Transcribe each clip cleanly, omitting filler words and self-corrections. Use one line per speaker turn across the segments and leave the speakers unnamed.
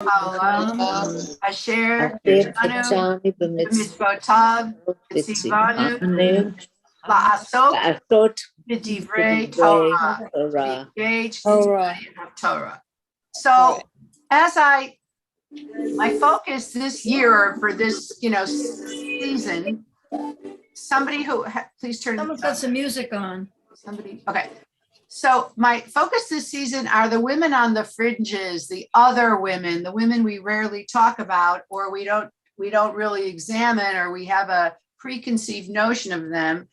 העולם אשר
אשר
חפצנו
חפצני
במצוותיו וציוונו
וציוונו
לעסוק
לעשות
בדברי
דברי
Torah,
תורה.
engaged in study of Torah. So, my focus this year for this, season, somebody who, please turn.
Someone's got some music on.
Okay. So my focus this season are the women on the fringes, the other women, the women we rarely talk about, or we don't really examine, or we have a preconceived notion of them.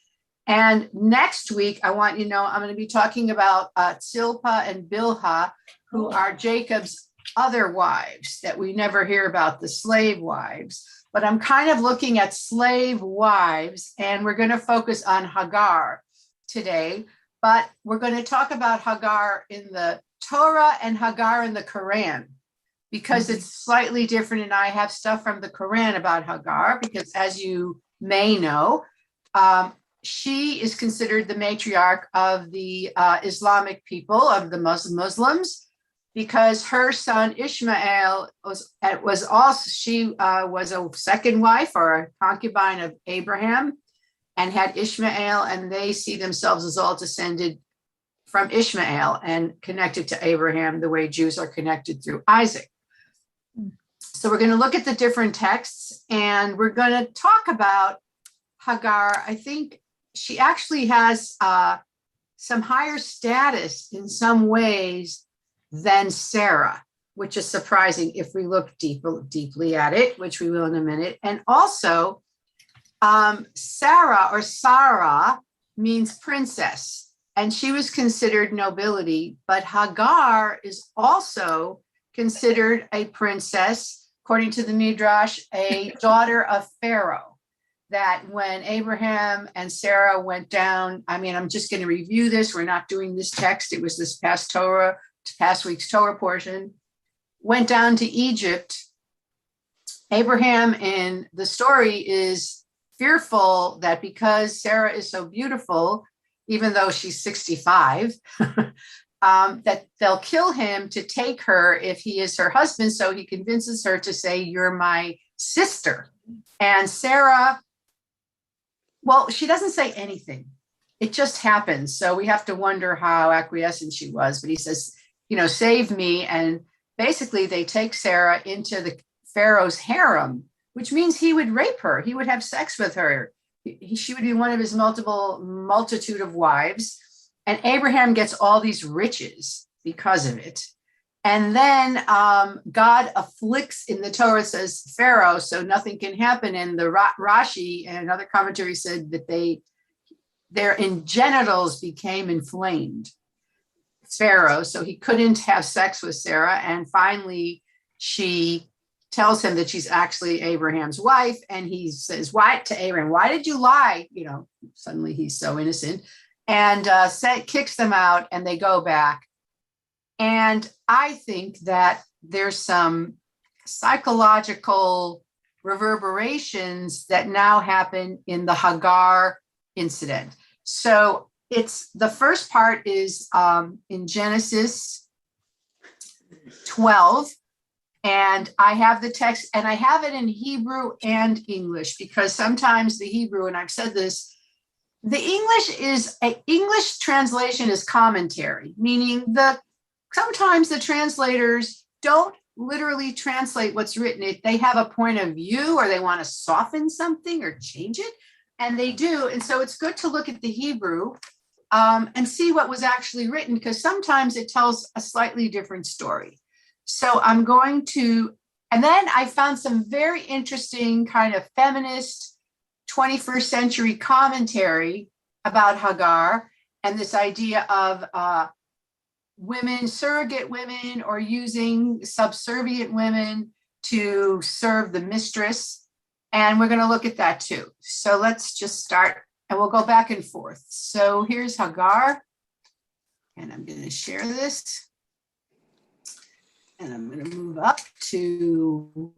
And next week, I want you to know, I'm going to be talking about Zilpah and Bilhah, who are Jacob's other wives that we never hear about, the slave wives. But I'm kind of looking at slave wives, and we're going to focus on Hagar today. But we're going to talk about Hagar in the Torah and Hagar in the Quran, because it's slightly different. And I have stuff from the Quran about Hagar, because as you may know, she is considered the matriarch of the Islamic people, of the Muslims, because her son Ishmael was a second wife or a concubine of Abraham, and had Ishmael, and they see themselves as all descended from Ishmael and connected to Abraham the way Jews are connected through Isaac. So we're going to look at the different texts, and we're going to talk about Hagar. I think she actually has some higher status in some ways than Sarah, which is surprising if we look deeply at it, which we will in a minute. And also, Sarah means princess, and she was considered nobility, but Hagar is also considered a princess, according to the Midrash, a daughter of Pharaoh. That when Abraham and Sarah went down, I'm just going to review this. We're not doing this text. It was this past week's Torah portion, went down to Egypt. Abraham in the story is fearful that because Sarah is so beautiful, even though she's 65, that they'll kill him to take her if he is her husband. So he convinces her to say, "You're my sister." And Sarah, well, she doesn't say anything. It just happens. So we have to wonder how acquiescent she was. But he says, "Save me." And basically they take Sarah into the Pharaoh's harem, which means he would rape her. He would have sex with her. She would be one of his multitude of wives. And Abraham gets all these riches because of it. And then God afflicts, in the Torah says, Pharaoh, so nothing can happen. And the Rashi and another commentary said that their genitals became inflamed. Pharaoh, so he couldn't have sex with Sarah. And finally, she tells him that she's actually Abraham's wife. And he says, "Why to Abraham? Why did you lie?" Suddenly he's so innocent, and kicks them out, and they go back. And I think that there's some psychological reverberations that now happen in the Hagar incident. So it's the first part is in Genesis 12. And I have the text, and I have it in Hebrew and English, because sometimes the Hebrew, and I've said this, the English translation is commentary, meaning sometimes the translators don't literally translate what's written. They have a point of view, or they want to soften something or change it, and they do. And so it's good to look at the Hebrew and see what was actually written, because sometimes it tells a slightly different story. So I'm going to, and then I found some very interesting kind of feminist 21st century commentary about Hagar and this idea of women, surrogate women, or using subservient women to serve the mistress. And we're going to look at that too. So let's just start, and we'll go back and forth. So here's Hagar, and I'm going to share this. And I'm going to move up to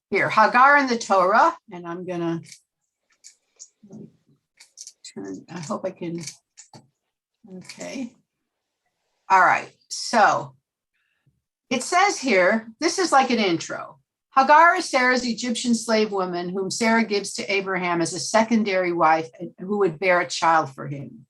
here, Hagar in the Torah. And I'm going to turn, I hope I can, okay. All right, so It says here, this is like an intro. Hagar is Sarah's Egyptian slave woman whom Sarah gives to Abraham as a secondary wife who would bear a child for him.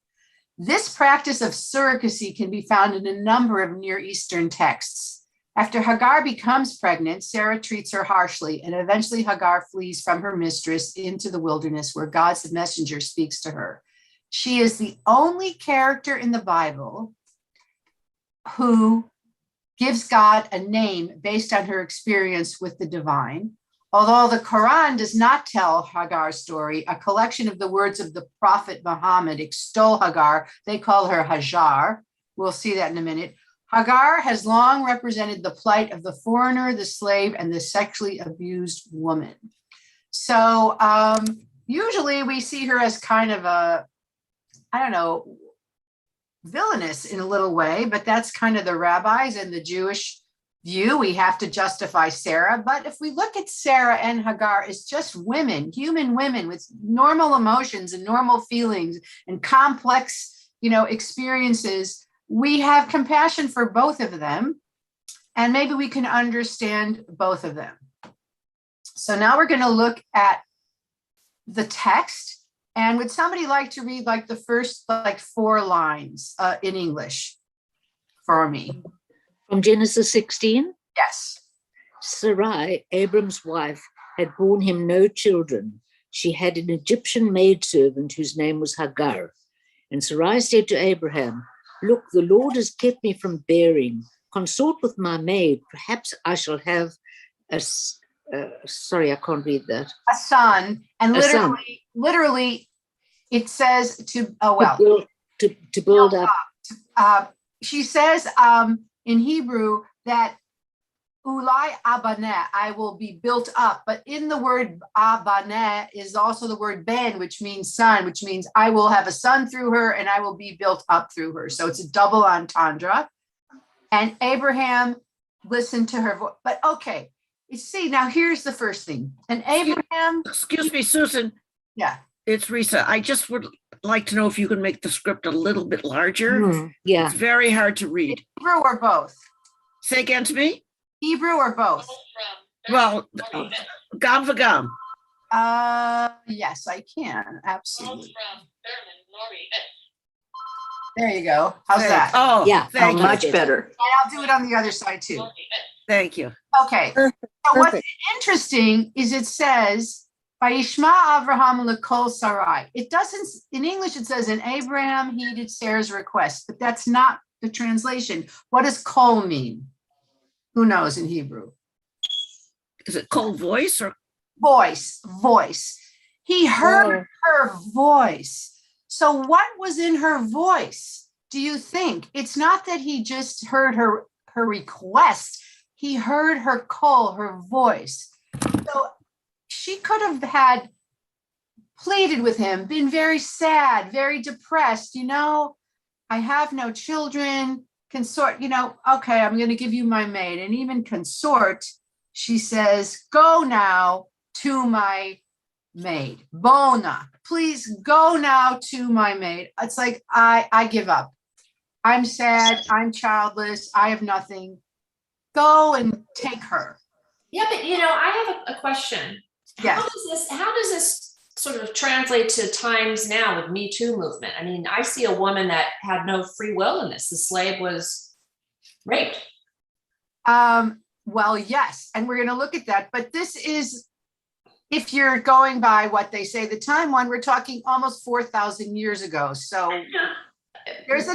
This practice of surrogacy can be found in a number of Near Eastern texts. After Hagar becomes pregnant, Sarah treats her harshly, and eventually Hagar flees from her mistress into the wilderness where God's messenger speaks to her. She is the only character in the Bible who gives God a name based on her experience with the divine. Although the Quran does not tell Hagar's story, a collection of the words of the Prophet Muhammad extol Hagar. They call her Hajar. We'll see that in a minute. Hagar has long represented the plight of the foreigner, the slave, and the sexually abused woman. So usually we see her as kind of a, I don't know, villainous in a little way, but that's kind of the rabbis and the Jewish view. We have to justify Sarah. But if we look at Sarah and Hagar as just women, human women with normal emotions and normal feelings and complex, experiences, we have compassion for both of them. And maybe we can understand both of them. So now we're going to look at the text. And would somebody like to read like the first 4 lines in English for me?
From Genesis 16?
Yes.
Sarai, Abram's wife, had borne him no children. She had an Egyptian maidservant whose name was Hagar. And Sarai said to Abraham, "Look, the Lord has kept me from bearing. Consort with my maid. Perhaps I shall have sorry, I can't read that.
A son. And literally, it says to
build up.
She says in Hebrew that ulai abaneh, I will be built up. But in the word abaneh is also the word ben, which means son, which means I will have a son through her and I will be built up through her. So it's a double entendre. And Abraham listened to her voice. But okay, you see, now here's the first thing. And Abraham.
Excuse me, Susan.
Yeah.
It's Risa. I just would like to know if you can make the script a little bit larger.
Yeah.
It's very hard to read.
Hebrew or both?
Say again to me?
Hebrew or both?
Well, gam v'gam.
Yes, I can. Absolutely. There you go. How's that?
Oh,
yeah.
Thank you.
Much better.
And I'll do it on the other side too.
Thank you.
Okay. So what's interesting is it says, Vayishma Avraham lekol Sarai. It doesn't, in English, it says, and Abraham heeded Sarah's request, but that's not the translation. What does kol mean? Who knows in Hebrew?
Is it cold voice or?
Voice. He heard her voice. So what was in her voice? Do you think? It's not that he just heard her request. He heard her call, her voice. So she could have had pleaded with him, been very sad, very depressed. I have no children, consort, okay, I'm going to give you my maid. And even consort, she says, go now to my maid. Bona, please go now to my maid. It's like, I give up. I'm sad. I'm childless. I have nothing. Go and take her.
Yeah, but I have a question.
Yes.
How does this sort of translate to times now with Me Too movement? I mean, I see a woman that had no free will in this. The slave was raped.
Well, yes, and we're going to look at that. But this is, if you're going by what they say, the time one, we're talking almost 4,000 years ago. So there's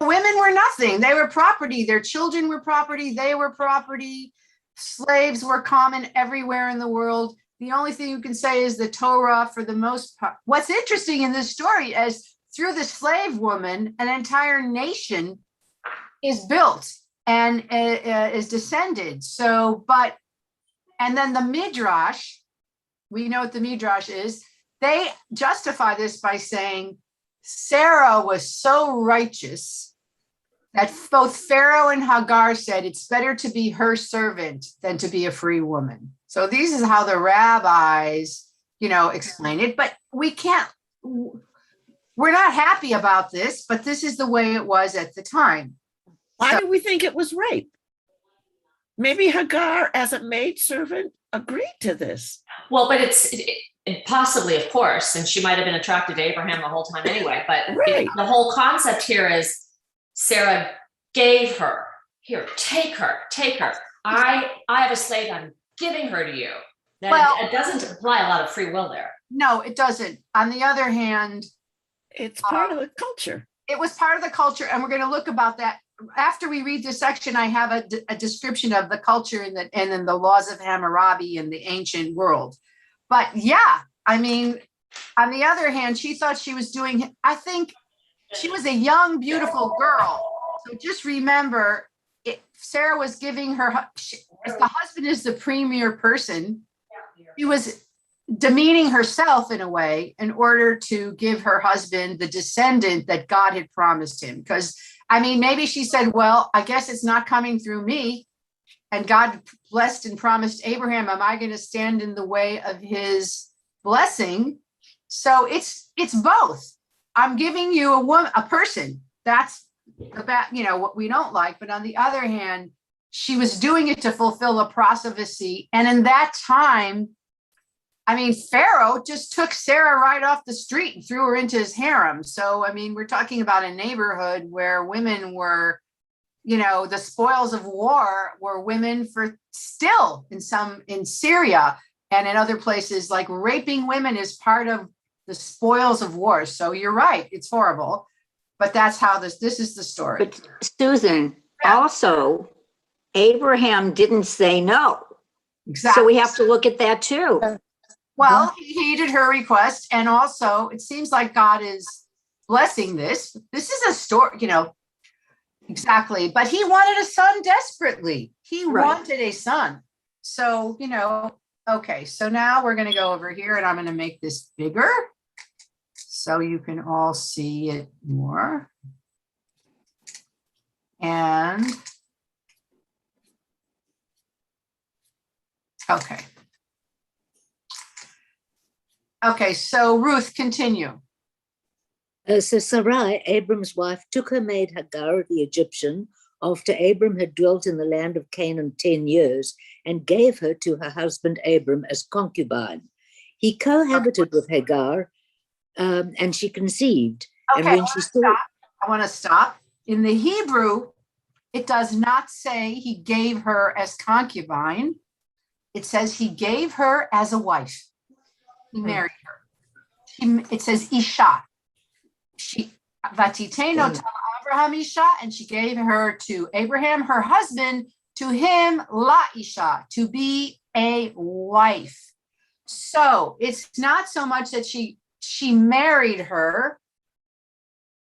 women were nothing. They were property. Their children were property. They were property. Slaves were common everywhere in the world. The only thing you can say is the Torah for the most part. What's interesting in this story is through the slave woman, an entire nation is built and is descended. And then the Midrash, we know what the Midrash is. They justify this by saying Sarah was so righteous that both Pharaoh and Hagar said it's better to be her servant than to be a free woman. So this is how the rabbis, explain it. But we're not happy about this, but this is the way it was at the time.
Why do we think it was rape? maybe Hagar, as a maidservant, agreed to this.
Well, but possibly, of course, and she might have been attracted to Abraham the whole time anyway. But
Right.
the whole concept here is Sarah gave her, here, take her. I have a slave, I'm giving her to you. It doesn't imply a lot of free will there.
No, it doesn't. On the other hand,
It's part of the culture.
it was part of the culture, and we're going to look about that. After we read this section, I have a description of the culture and then the laws of Hammurabi in the ancient world. But yeah, I mean, on the other hand, she thought she was doing, I think she was a young, beautiful girl. So just remember, Sarah was giving her, if the husband is the premier person, she was demeaning herself in a way in order to give her husband the descendant that God had promised him. Because, I mean, maybe she said, well, I guess it's not coming through me. And God blessed and promised Abraham, am I going to stand in the way of his blessing? So it's both. I'm giving you a person. That's about, what we don't like. But on the other hand, she was doing it to fulfill a prophecy. And in that time, I mean, Pharaoh just took Sarah right off the street and threw her into his harem. So, I mean, we're talking about a neighborhood where women were, the spoils of war were women for still in Syria and in other places, like raping women is part of the spoils of war. So you're right. It's horrible, but that's how this is the story.
But Susan, also, Abraham didn't say no.
Exactly.
So we have to look at that too.
Well, he heeded her request. And also it seems like God is blessing this. This is a story, exactly. But he wanted a son desperately. He wanted a son. So, okay. So now we're going to go over here and I'm going to make this bigger so you can all see it more. And okay. Okay, so Ruth, continue.
So Sarai, Abram's wife, took her maid Hagar the Egyptian after Abram had dwelt in the land of Canaan 10 years and gave her to her husband Abram as concubine. He cohabited with Hagar and she conceived.
Okay,
and when she saw,
I want to stop. In the Hebrew, it does not say he gave her as concubine. It says he gave her as a wife. He married her. It says Isha. She Vatiteno Tala Abraham Isha, and she gave her to Abraham, her husband, to him La Isha, to be a wife. So it's not so much that she married her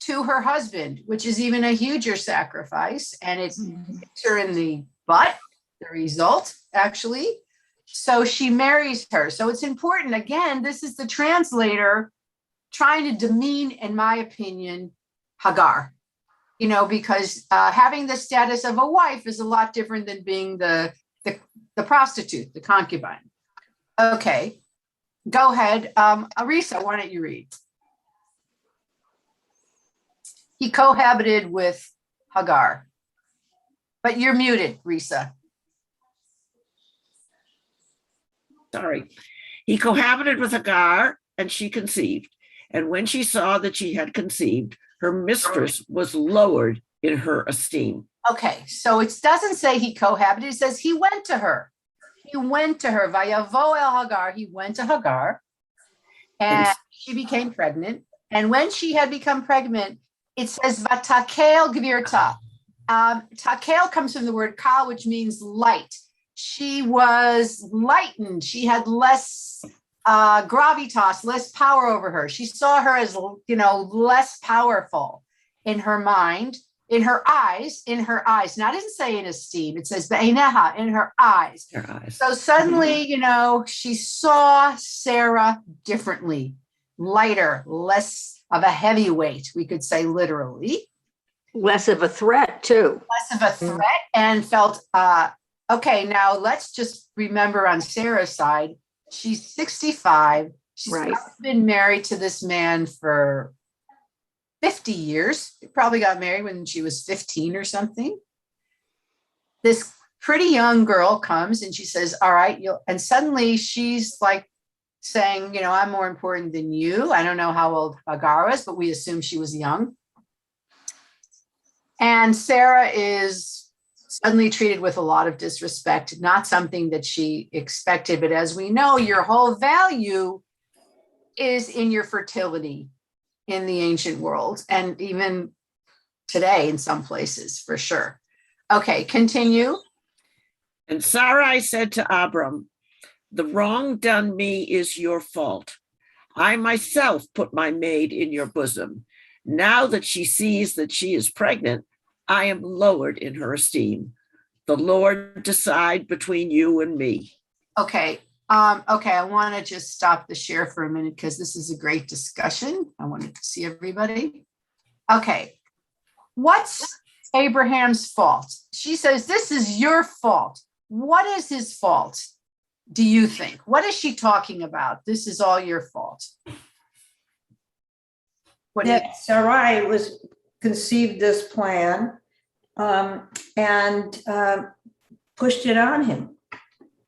to her husband, which is even a huger sacrifice, and it's her in the butt, the result, actually. So she marries her. So it's important. Again, this is the translator trying to demean, in my opinion, Hagar, because having the status of a wife is a lot different than being the prostitute, the concubine. Okay, go ahead. Arisa, why don't you read? He cohabited with Hagar, but you're muted, Risa.
Sorry. He cohabited with Hagar and she conceived. And when she saw that she had conceived, her mistress was lowered in her esteem.
Okay, so it doesn't say he cohabited. It says he went to her. He went to her. Vayavo el Hagar. He went to Hagar and she became pregnant. And when she had become pregnant, it says vatakel gvirta. Takel comes from the word kal, which means light. She was lightened. She had less gravitas, less power over her. She saw her as, less powerful in her mind, in her eyes. Now, it doesn't say in esteem. It says be'eneha, in her eyes. So suddenly, she saw Sarah differently, lighter, less of a heavyweight, we could say literally.
Less of a threat too.
Less of a threat, and felt, okay, now let's just remember on Sarah's side, she's 65. She's been married to this man for 50 years. She probably got married when she was 15 or something. This pretty young girl comes and she says, all right, and suddenly she's like saying, I'm more important than you. I don't know how old Hagar was, but we assume she was young. And Sarah is suddenly treated with a lot of disrespect, not something that she expected. But as we know, your whole value is in your fertility in the ancient world, and even today in some places, for sure. Okay, continue.
And Sarai said to Abram, the wrong done me is your fault. I myself put my maid in your bosom. Now that she sees that she is pregnant, I am lowered in her esteem. The Lord decide between you and me.
Okay. I want to just stop the share for a minute because this is a great discussion. I wanted to see everybody. Okay. What's Abraham's fault? She says, this is your fault. What is his fault? Do you think? What is she talking about? This is all your fault.
That Sarai was conceived this plan and pushed it on him.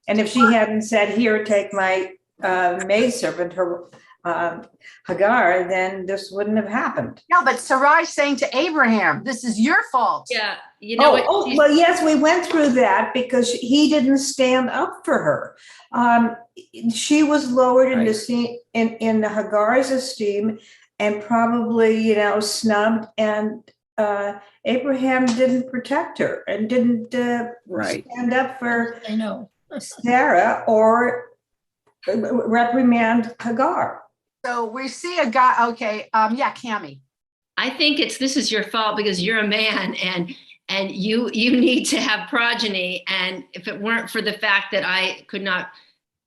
And if she hadn't said, here, take my maidservant, her Hagar, then this wouldn't have happened.
No, but Sarai's saying to Abraham, this is your fault.
Yeah, you know what?
Well, yes, we went through that because he didn't stand up for her. She was lowered in Hagar's esteem and probably, snubbed, and Abraham didn't protect her and didn't stand up for Sarah or reprimand Hagar.
So we see a guy. Okay. Cammie.
I think this is your fault because you're a man and you need to have progeny. And if it weren't for the fact that I could not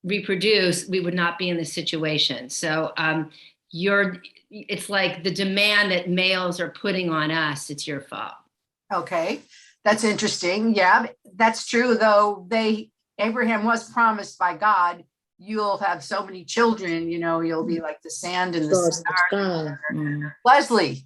reproduce, we would not be in this situation. So it's like the demand that males are putting on us. It's your fault.
Okay. That's interesting. Yeah, that's true. Though Abraham was promised by God, you'll have so many children, you'll be like the sand in the stars. Leslie.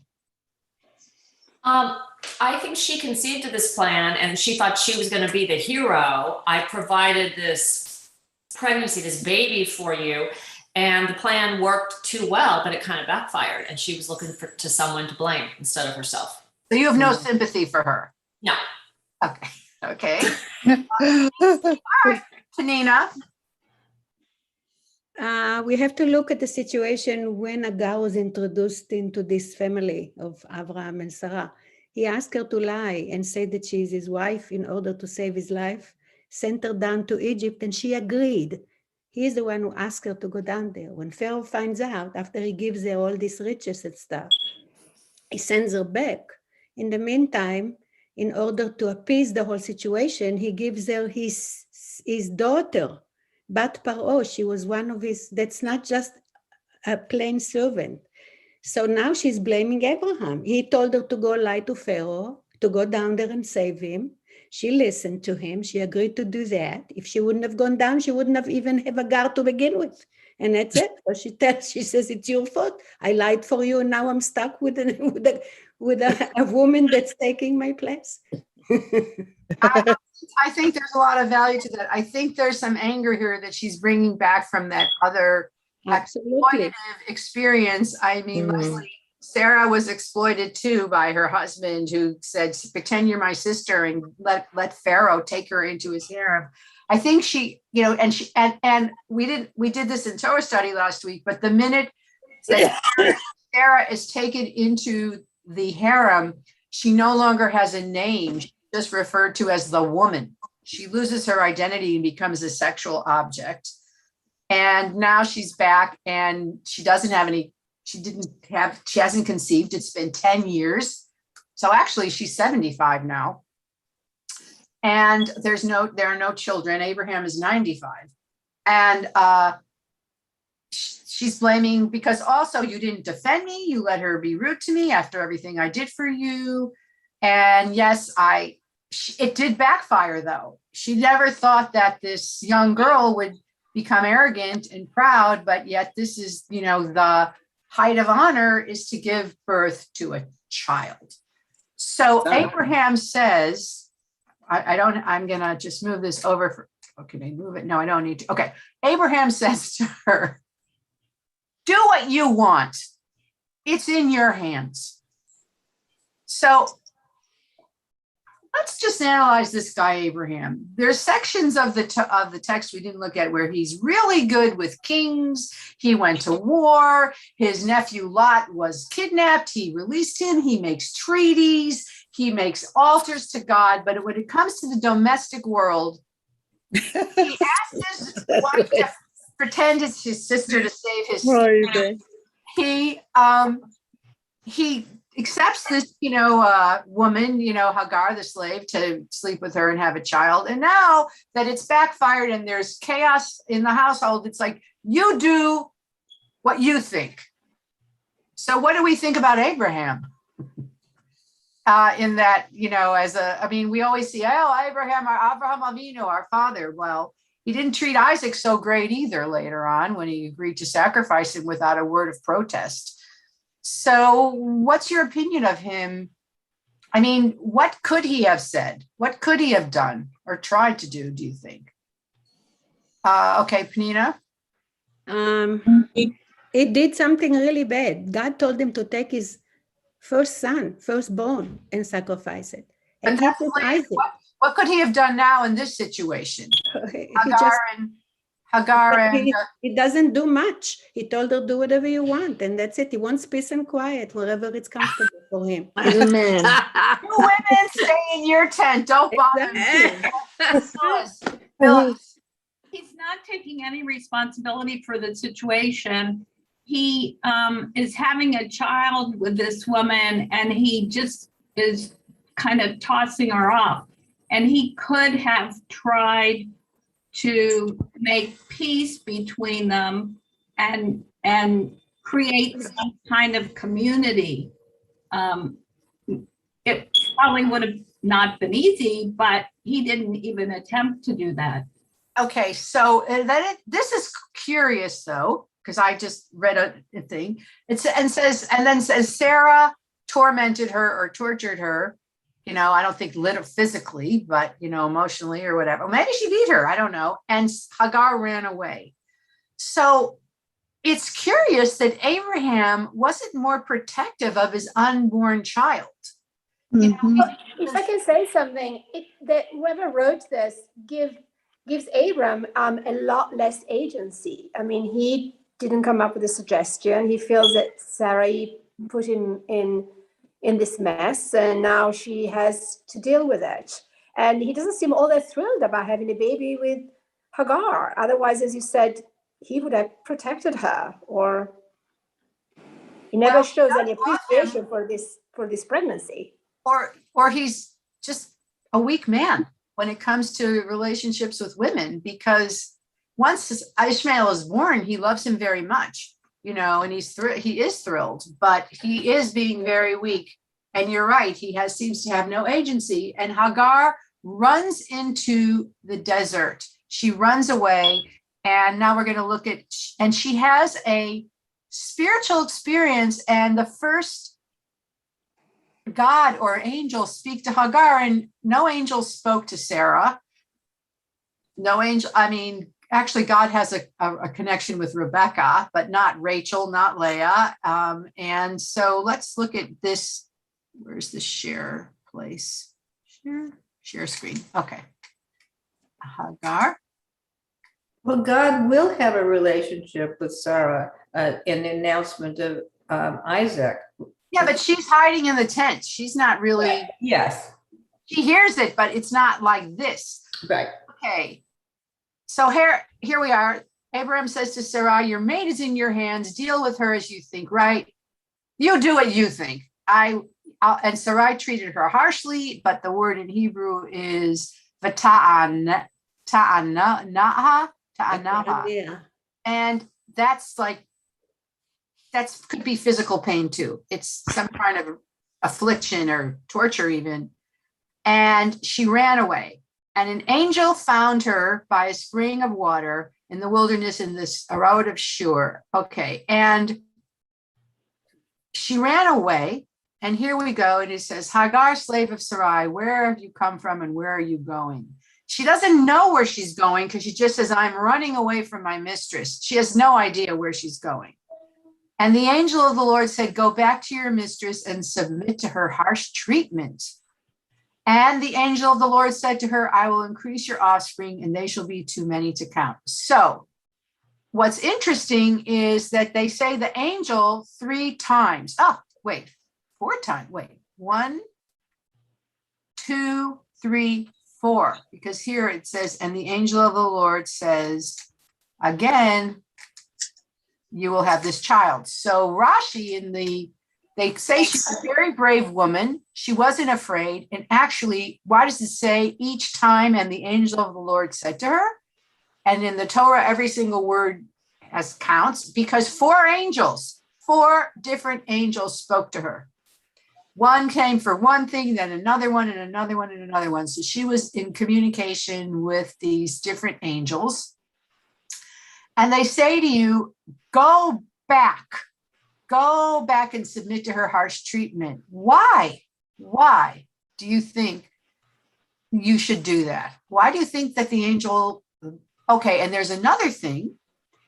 I think she conceived of this plan and she thought she was going to be the hero. I provided this pregnancy, this baby for you, and the plan worked too well, but it kind of backfired. And she was looking to someone to blame instead of herself.
So you have no sympathy for her?
No.
Okay. All right, Tanina.
We have to look at the situation when Agar was introduced into this family of Abraham and Sarah. He asked her to lie and say that she is his wife in order to save his life, sent her down to Egypt, and she agreed. He is the one who asked her to go down there. When Pharaoh finds out, after he gives her all these riches and stuff, he sends her back. In the meantime, in order to appease the whole situation, he gives her his daughter, Bat Paro. She was one of his, that's not just a plain servant. So now she's blaming Abraham. He told her to go lie to Pharaoh, to go down there and save him. She listened to him. She agreed to do that. If she wouldn't have gone down, she wouldn't have even have Hagar to begin with. And that's it. So she says, it's your fault. I lied for you, and now I'm stuck with a woman that's taking my place.
I think there's a lot of value to that. I think there's some anger here that she's bringing back from that other exploitative experience. I mean, Leslie, Sarah was exploited too by her husband, who said, pretend you're my sister and let Pharaoh take her into his harem. I think she, and we did this in Torah study last week, but the minute that Sarah is taken into the harem, she no longer has a name. She's just referred to as the woman. She loses her identity and becomes a sexual object. And now she's back and she hasn't conceived. It's been 10 years. So actually she's 75 now. And there are no children. Abraham is 95. And she's blaming, because also you didn't defend me. You let her be rude to me after everything I did for you. And yes, it did backfire though. She never thought that this young girl would become arrogant and proud, but yet this is, the height of honor is to give birth to a child. So Abraham says, I'm gonna just move this over for, okay, can I move it? No, I don't need to. Okay. Abraham says to her, do what you want. It's in your hands. So let's just analyze this guy, Abraham. There's sections of the text we didn't look at where he's really good with kings. He went to war. His nephew Lot was kidnapped. He released him. He makes treaties. He makes altars to God. But when it comes to the domestic world, he asks his wife to pretend it's his sister to save his sister. He accepts this, woman, Hagar, the slave, to sleep with her and have a child. And now that it's backfired and there's chaos in the household, it's like, you do what you think. So what do we think about Abraham? In that, we always see, Abraham Avinu, our father. Well, he didn't treat Isaac so great either later on when he agreed to sacrifice him without a word of protest. So what's your opinion of him? I mean, what could he have said? What could he have done or tried to do you okay, Penina?
He did something really bad. God told him to take his firstborn, and sacrifice it. And
But what could he have done now in this situation?
He doesn't do much. He told her, do whatever you want, and that's it. He wants peace and quiet wherever it's comfortable for him.
Amen.
You women, stay in your tent. Don't bother me. Phyllis.
He's not taking any responsibility for the situation. He is having a child with this woman, and he just is kind of tossing her off. And he could have tried to make peace between them and create some kind of community. It probably would have not been easy, but he didn't even attempt to do that.
Okay, so this is curious though, because I just read a thing. And then says Sarah tormented her or tortured her. I don't think physically, but emotionally or whatever. Maybe she beat her. I don't know. And Hagar ran away. So it's curious that Abraham wasn't more protective of his unborn child.
If I can say something, that whoever wrote this gives Abram a lot less agency. I mean, he didn't come up with a suggestion. He feels that Sarai put him in this mess, and now she has to deal with it. And he doesn't seem all that thrilled about having a baby with Hagar. Otherwise, as you said, he would have protected her, or he never shows any appreciation for this pregnancy.
Or he's just a weak man when it comes to relationships with women, because once Ishmael is born, he loves him very much, and he is thrilled, but he is being very weak. And you're right, he seems to have no agency. And Hagar runs into the desert. She runs away. And now we're going to look at, and she has a spiritual experience, and the first God or angel speak to Hagar, and no angel spoke to Sarah. No angel, actually God has a connection with Rebecca, but not Rachel, not Leah. And so let's look at this. Where's the share place? Share screen. Okay. Hagar.
Well, God will have a relationship with Sarah in the announcement of Isaac.
Yeah, but she's hiding in the tent. She's not really.
Yes.
She hears it, but it's not like this.
Right.
Okay. So here we are. Abraham says to Sarah, your maid is in your hands. Deal with her as you think right. You do what you think. And Sarai treated her harshly, but the word in Hebrew is ta'anaha. And that could be physical pain too. It's some kind of affliction or torture even. And she ran away. And an angel found her by a spring of water in the wilderness in this road of Shur. Okay. And she ran away. And here we go. And it says, Hagar, slave of Sarai, where have you come from and where are you going? She doesn't know where she's going because she just says, I'm running away from my mistress. She has no idea where she's going. And the angel of the Lord said, go back to your mistress and submit to her harsh treatment. And the angel of the Lord said to her, I will increase your offspring and they shall be too many to count. So what's interesting is that they say the angel 3 times. Oh, wait, 4 times. Wait, 1, 2, 3, 4. Because here it says, and the angel of the Lord says, again, you will have this child. So Rashi they say she's a very brave woman. She wasn't afraid. And actually, why does it say each time and the angel of the Lord said to her? And in the Torah, every single word has counts because 4 different angels spoke to her. One came for one thing, then another one and another one and another one. So she was in communication with these different angels. And they say to you, go back and submit to her harsh treatment. Why do you think you should do that? Why do you think that the angel, okay, and there's another thing,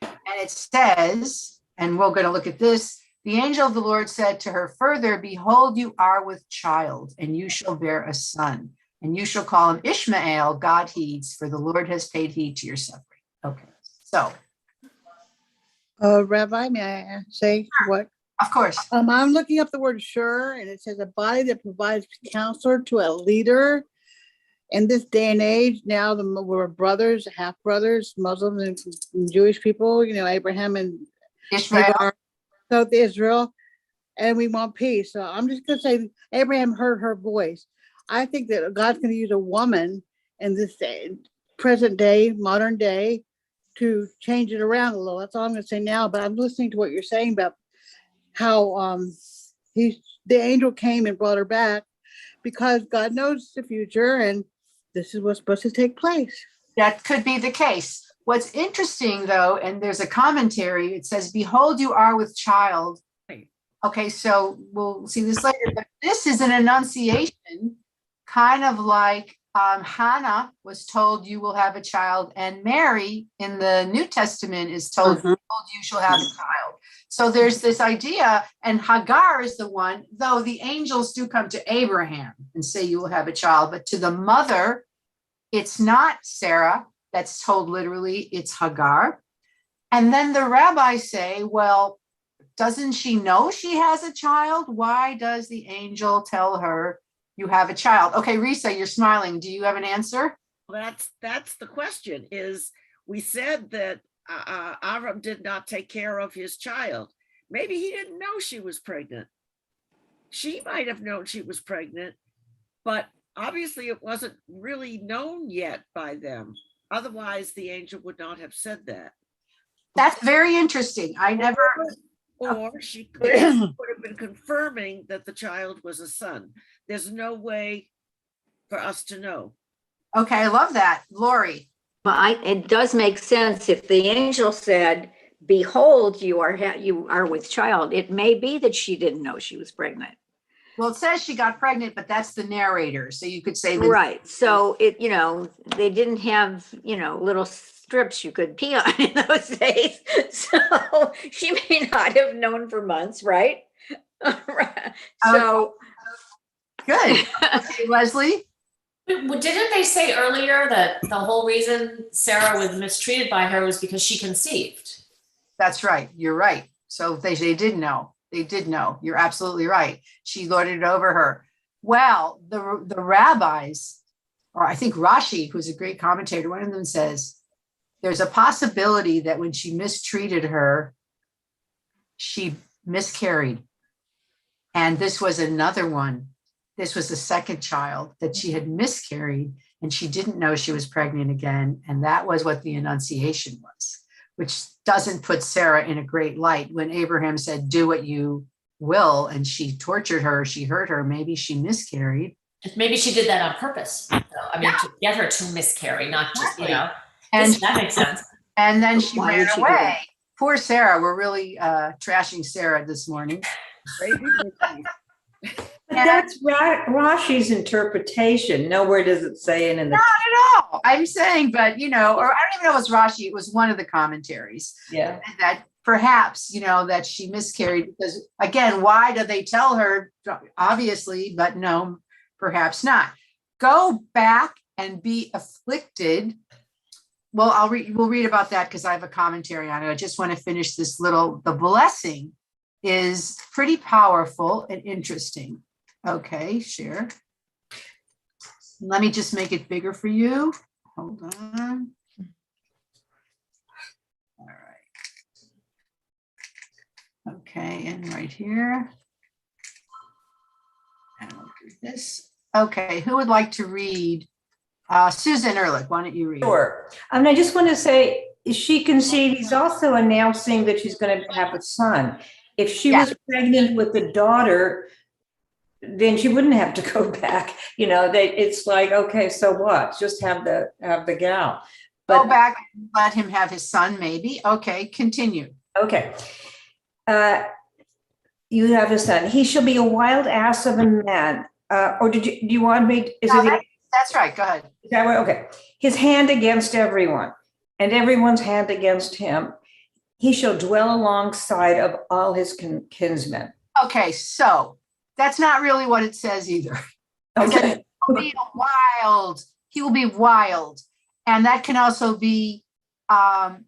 and it says, and we're going to look at this, the angel of the Lord said to her further, behold, you are with child, and you shall bear a son, and you shall call him Ishmael, God heeds, for the Lord has paid heed to your suffering. Okay, so.
Rabbi, may I say what?
Of course.
I'm looking up the word sure, and it says a body that provides counselor to a leader. In this day and age, now we're brothers, half brothers, Muslims and Jewish people, Abraham and
Ishmael.
South Israel, and we want peace. So I'm just going to say Abraham heard her voice. I think that God's going to use a woman in this present day, modern day, to change it around a little. That's all I'm going to say now. But I'm listening to what you're saying about how the angel came and brought her back because God knows the future and this is what's supposed to take place.
That could be the case. What's interesting, though, and there's a commentary, it says, behold, you are with child. Okay, so we'll see this later, but this is an annunciation, kind of like Hannah was told you will have a child, and Mary in the New Testament is told, behold, you shall have a child. So there's this idea, and Hagar is the one, though the angels do come to Abraham and say you will have a child, but to the mother, it's not Sarah that's told literally, it's Hagar. And then the rabbis say, well, doesn't she know she has a child? Why does the angel tell her you have a child? Okay, Risa, you're smiling. Do you have an answer?
Well, that's the question. Is we said that Avram did not take care of his child. Maybe he didn't know she was pregnant. She might have known she was pregnant, but obviously it wasn't really known yet by them. Otherwise, the angel would not have said that.
That's very interesting.
Or she would have been confirming that the child was a son. There's no way for us to know.
Okay, I love that. Lori.
Well, it does make sense if the angel said, behold, you are with child. It may be that she didn't know she was pregnant.
Well, it says she got pregnant, but that's the narrator. So you could say
right. So they didn't have, little strips you could pee on in those days. So she may not have known for months, right? So
good. Okay, Leslie.
Didn't they say earlier that the whole reason Sarah was mistreated by her was because she conceived?
That's right. You're right. So they did know. They did know. You're absolutely right. She lorded it over her. Well, the rabbis, or I think Rashi, who's a great commentator, one of them says, there's a possibility that when she mistreated her, she miscarried. And this was another one. This was the second child that she had miscarried, and she didn't know she was pregnant again. And that was what the Annunciation was, which doesn't put Sarah in a great light. When Abraham said, do what you will, and she tortured her, she hurt her, maybe she miscarried.
Maybe she did that on purpose. So, to get her to miscarry, not just,
And
that makes sense.
And then she ran away. Poor Sarah. We're really trashing Sarah this morning.
But that's Rashi's interpretation. Nowhere does it say it in the.
Not at all. I'm saying, but or I don't even know if it was Rashi. It was one of the commentaries.
Yeah.
That perhaps, that she miscarried because, again, why do they tell her? Obviously, but no, perhaps not. Go back and be afflicted. Well, we'll read about that because I have a commentary on it. I just want to finish this the blessing is pretty powerful and interesting. Okay, share. Let me just make it bigger for you. Hold on. All right. Okay, and right here. And I'll do this. Okay, who would like to read? Susan Ehrlich, why don't you read?
Sure. I just want to say, she conceived, he's also announcing that she's going to have a son. If she was pregnant with a daughter, then she wouldn't have to go back. It's like, okay, so what? Just have the gal. But,
go back and let him have his son, maybe. Okay, continue.
Okay. You have a son. He shall be a wild ass of a man. Or do you want me?
That's right. Go ahead.
Is that right? Okay. His hand against everyone, and everyone's hand against him. He shall dwell alongside of all his kinsmen.
Okay, so that's not really what it says either.
Okay.
He will be wild. And that can also be, and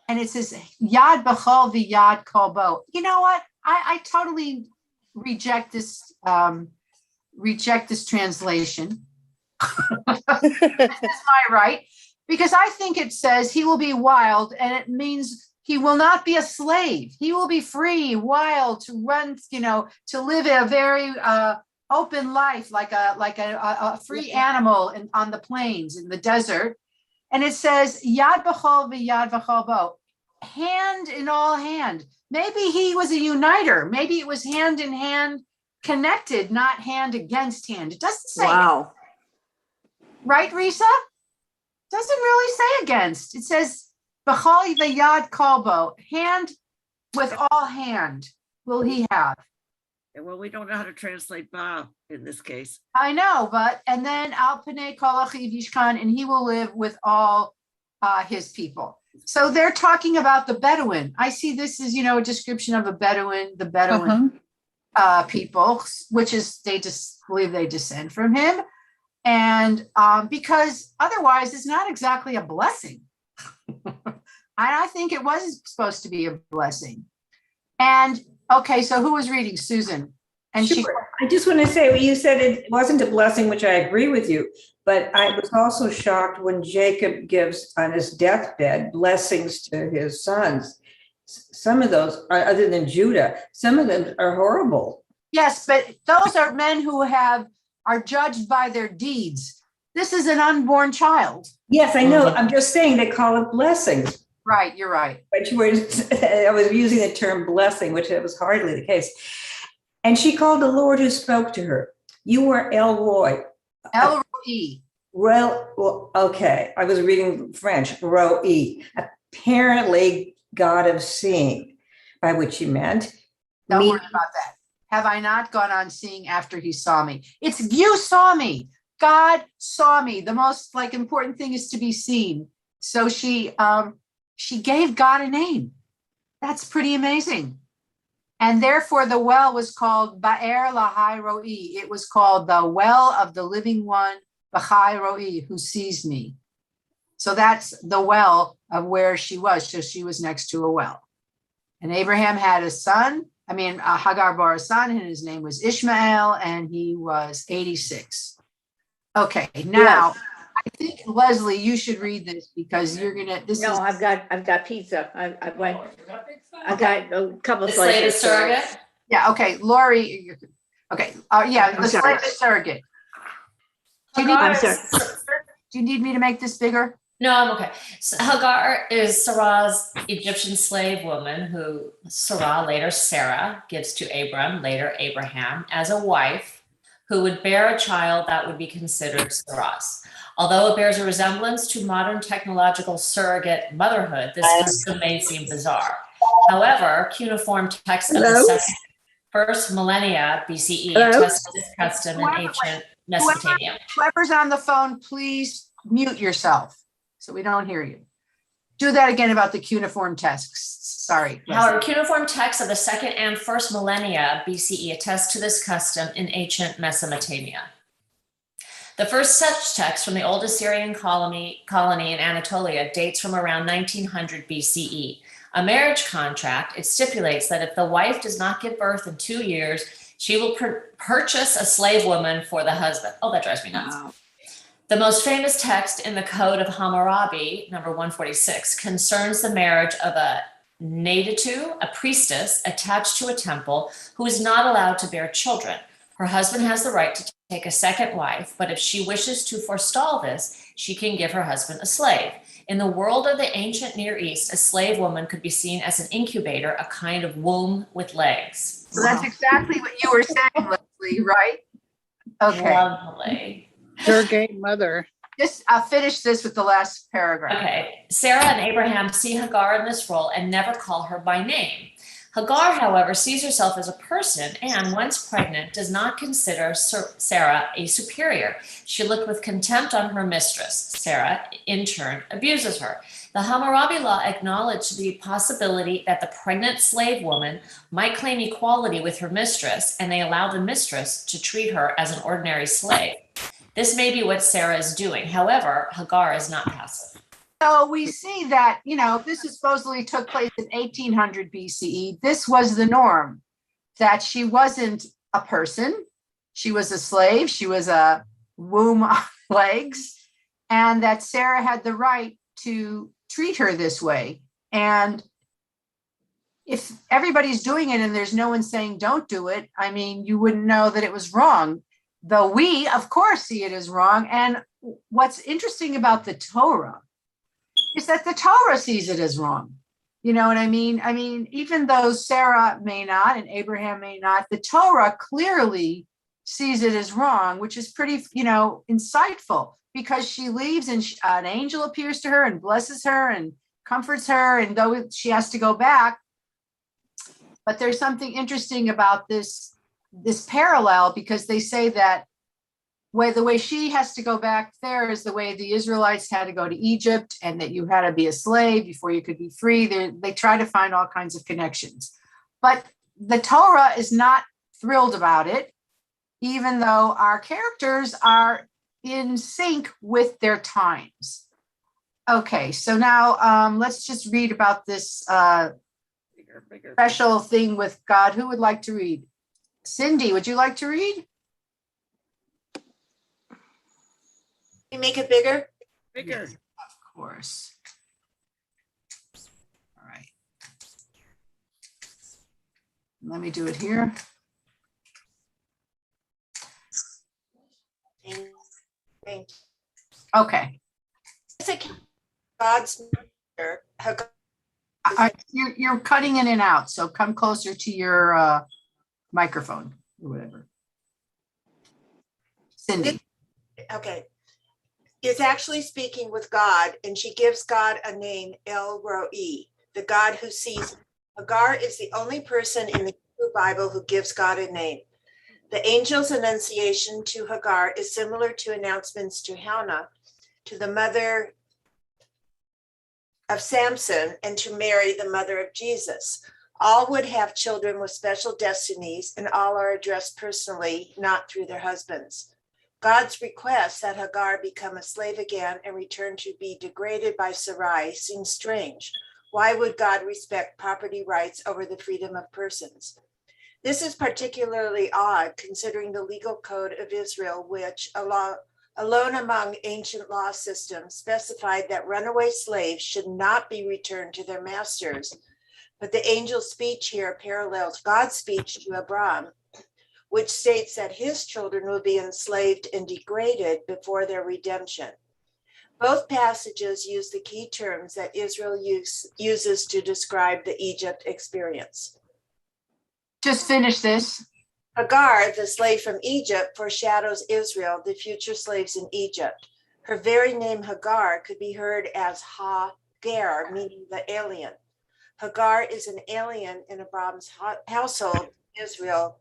it says, Yad B'chol v'Yad Kolbo. You know what? I totally reject this translation. This is my right, because I think it says he will be wild, and it means he will not be a slave. He will be free, wild, to run, to live a very open life, like a free animal on the plains, in the desert. And it says, Yad b'chol v'yad v'chol bo, hand in all hand. Maybe he was a uniter. Maybe it was hand in hand connected, not hand against hand. It doesn't say.
Wow.
Right, Risa? Doesn't really say against. It says, B'chol v'yad kolbo, hand with all hand will he have.
Well, we don't know how to translate ba in this case.
I know, and then al pnei kol achiv yishkan, and he will live with all his people. So they're talking about the Bedouin. I see this as, a description of the Bedouin people, which is, they just believe they descend from him. And because otherwise it's not exactly a blessing. I think it was supposed to be a blessing. And okay, so who was reading? Susan. And
sure. I just want to say, well, you said it wasn't a blessing, which I agree with you, but I was also shocked when Jacob gives on his deathbed blessings to his sons. Some of those, other than Judah, some of them are horrible.
Yes, but those are men who are judged by their deeds. This is an unborn child.
Yes, I know. I'm just saying they call it blessings.
Right, you're right.
But I was using the term blessing, which it was hardly the case. And she called the Lord who spoke to her. You are El Roy.
El Roi.
Well, okay. I was reading French. Roi. Apparently, God of seeing, by which he meant.
Don't worry about that. Have I not gone on seeing after he saw me? It's you saw me. God saw me. The most important thing is to be seen. So she gave God a name. That's pretty amazing. And therefore the well was called Ba'er Lahai Roi. It was called the well of the living one, B'chai Roi, who sees me. So that's the well of where she was. So she was next to a well. And Abraham had a son. Hagar bore a son, and his name was Ishmael, and he was 86. Okay, now yes. I think Leslie, you should read this because you're gonna.
I've got pizza. I got a couple of
slices. Surrogate.
Yeah. Okay, Lori. Okay. The slave surrogate. Do you need me to make this bigger?
No, I'm okay. So Hagar is Sarah's Egyptian slave woman who Sarah, later Sarah, gives to Abram, later Abraham, as a wife who would bear a child that would be considered Sarah's. Although it bears a resemblance to modern technological surrogate motherhood, this custom may seem bizarre. However, cuneiform texts of the second first millennia BCE
Hello?
attests to this custom in ancient Mesopotamia.
Whoever's on the phone, please mute yourself so we don't hear you. Do that again about the cuneiform texts. Sorry.
However, cuneiform texts of the second and first millennia BCE attest to this custom in ancient Mesopotamia. The first such text from the old Assyrian colony in Anatolia dates from around 1900 BCE. A marriage contract, it stipulates that if the wife does not give birth in 2 years, she will purchase a slave woman for the husband. Oh, that drives me nuts.
Wow.
The most famous text in the Code of Hammurabi, number 146, concerns the marriage of a Naditu, a priestess attached to a temple, who is not allowed to bear children. Her husband has the right to take a second wife, but if she wishes to forestall this, she can give her husband a slave. In the world of the ancient Near East, a slave woman could be seen as an incubator, a kind of womb with legs.
So that's exactly what you were saying, Leslie, right? Okay.
Lovely.
Surrogate mother.
I'll finish this with the last paragraph.
Okay. Sarah and Abraham see Hagar in this role and never call her by name. Hagar, however, sees herself as a person and, once pregnant, does not consider Sarah a superior. She looked with contempt on her mistress. Sarah, in turn, abuses her. The Hammurabi law acknowledged the possibility that the pregnant slave woman might claim equality with her mistress, and they allow the mistress to treat her as an ordinary slave. This may be what Sarah is doing. However, Hagar is not passive.
So we see that, this supposedly took place in 1800 BCE. This was the norm, that she wasn't a person. She was a slave. She was a womb on legs, and that Sarah had the right to treat her this way. And if everybody's doing it and there's no one saying don't do it, I mean, you wouldn't know that it was wrong. Though we, of course, see it as wrong. And what's interesting about the Torah is that the Torah sees it as wrong. You know what I mean? I mean, even though Sarah may not and Abraham may not, the Torah clearly sees it as wrong, which is pretty, insightful, because she leaves and an angel appears to her and blesses her and comforts her, and though she has to go back. But there's something interesting about this parallel, because they say that the way she has to go back there is the way the Israelites had to go to Egypt, and that you had to be a slave before you could be free. They try to find all kinds of connections. But the Torah is not thrilled about it, even though our characters are in sync with their times. Okay, so now let's just read about this special thing with God. Who would like to read? Cindy, would you like to read?
You make it bigger?
Bigger.
Of course. All right. Let me do it here. Okay.
God's
You're cutting in and out, so come closer to your microphone or whatever. Cindy.
Okay. Is actually speaking with God, and she gives God a name, El Roi, the God who sees. Hagar is the only person in the Hebrew Bible who gives God a name. The angel's annunciation to Hagar is similar to announcements to Hannah, to the mother of Samson, and to Mary, the mother of Jesus. All would have children with special destinies, and all are addressed personally, not through their husbands. God's request that Hagar become a slave again and return to be degraded by Sarai seems strange. Why would God respect property rights over the freedom of persons? This is particularly odd considering the legal code of Israel, which, alone among ancient law systems, specified that runaway slaves should not be returned to their masters. But the angel's speech here parallels God's speech to Abraham, which states that his children will be enslaved and degraded before their redemption. Both passages use the key terms that Israel uses to describe the Egypt experience.
Just finish this.
Hagar, the slave from Egypt, foreshadows Israel, the future slaves in Egypt. Her very name Hagar could be heard as Ha-Ger, meaning the alien. Hagar is an alien in Abram's household, Israel,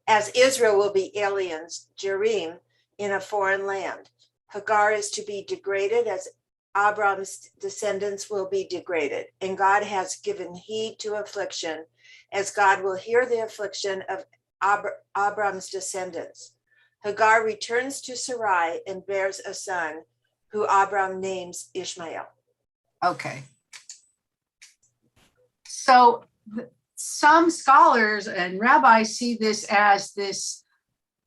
as Israel will be aliens, Jerim, in a foreign land. Hagar is to be degraded as Abram's descendants will be degraded, and God has given heed to affliction, as God will hear the affliction of Abram's descendants. Hagar returns to Sarai and bears a son, who Abram names Ishmael.
Okay. So some scholars and rabbis see this as this.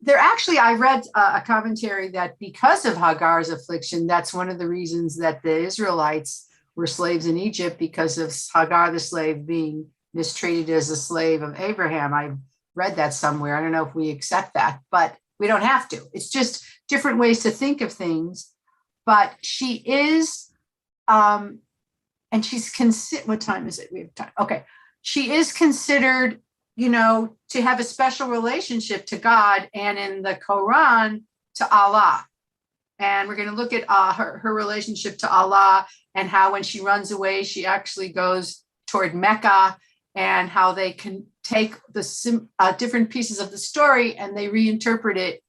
They're actually, I read a commentary that because of Hagar's affliction, that's one of the reasons that the Israelites were slaves in Egypt, because of Hagar the slave being mistreated as a slave of Abraham. I read that somewhere. I don't know if we accept that, but we don't have to. It's just different ways to think of things. But she is, and she's considered, what time is it? We have time. Okay. She is considered, to have a special relationship to God, and in the Quran to Allah. And we're going to look at her relationship to Allah, and how when she runs away, she actually goes toward Mecca, and how they can take the different pieces of the story and they reinterpret it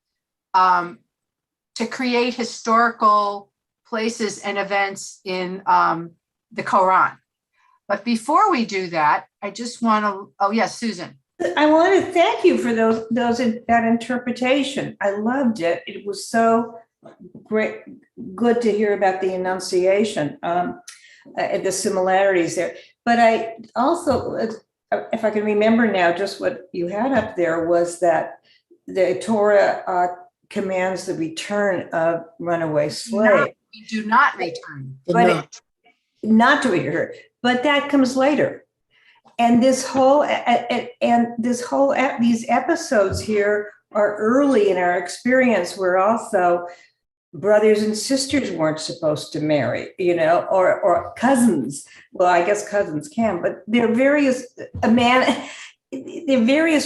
to create historical places and events in the Quran. But before we do that, I just want to, oh yes, Susan.
I want to thank you for that interpretation. I loved it. It was so great, good to hear about the enunciation and the similarities there. But I also, if I can remember now, just what you had up there was that the Torah commands the return of runaway slaves.
We do not return.
But not to return, but that comes later. And these episodes here are early in our experience, where also brothers and sisters weren't supposed to marry, or cousins. Well, I guess cousins can, but there are various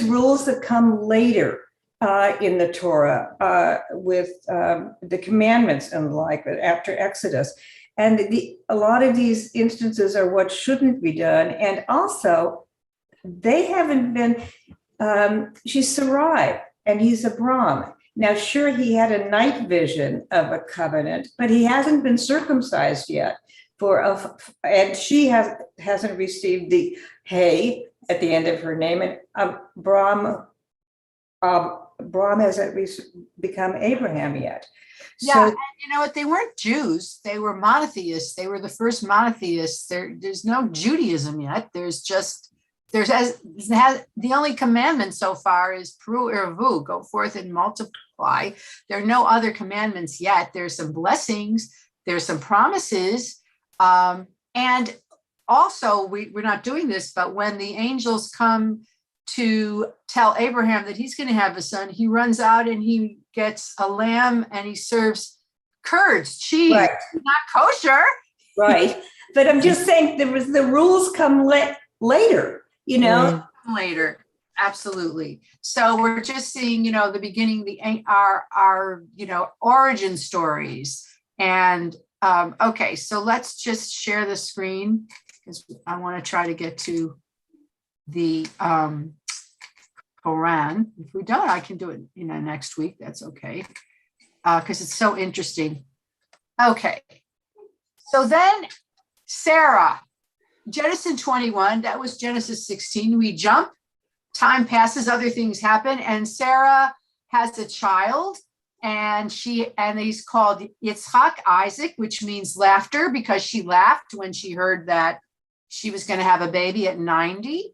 rules that come later in the Torah with the commandments and the like, after Exodus. And a lot of these instances are what shouldn't be done. And also, they haven't been, she's Sarai and he's Abram. Now, sure, he had a night vision of a covenant, but he hasn't been circumcised yet. And she hasn't received the hey at the end of her name. And Abram hasn't become Abraham yet.
Yeah,
So,
and you know what? They weren't Jews. They were monotheists. They were the first monotheists. There's no Judaism yet. The only commandment so far is pru irvu, go forth and multiply. There are no other commandments yet. There's some blessings. There's some promises. And also, we're not doing this, but when the angels come to tell Abraham that he's going to have a son, he runs out and he gets a lamb and he serves curds, cheese,
right.
Not kosher.
Right. But I'm just saying the rules come later,
Later. Absolutely. So we're just seeing, the beginning, our origin stories. And okay, so let's just share the screen, because I want to try to get to the Quran. If we don't, I can do it, next week. That's okay, because it's so interesting. Okay, so then Sarah, Genesis 21. That was Genesis 16. We jump. Time passes. Other things happen, and Sarah has a child, and he's called Yitzchak, Isaac, which means laughter, because she laughed when she heard that she was going to have a baby at 90.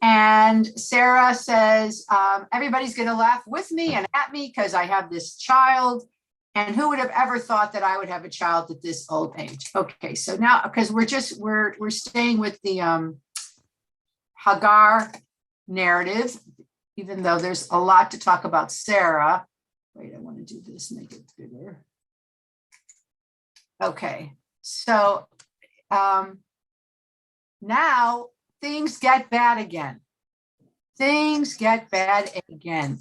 And Sarah says, everybody's going to laugh with me and at me because I have this child. And who would have ever thought that I would have a child at this old age? Okay, so now, because we're staying with the Hagar narrative, even though there's a lot to talk about Sarah. Wait, I want to do this, make it bigger. Okay, so now things get bad again. Things get bad again.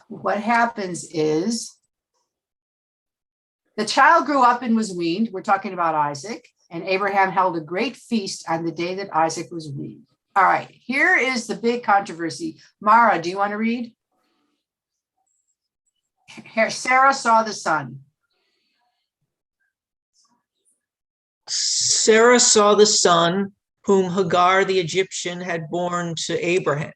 What happens is the child grew up and was weaned. We're talking about Isaac. And Abraham held a great feast on the day that Isaac was weaned. All right, here is the big controversy. Mara, do you want to read? Here, Sarah saw the sun.
Sarah saw the son whom Hagar the Egyptian had borne to Abraham.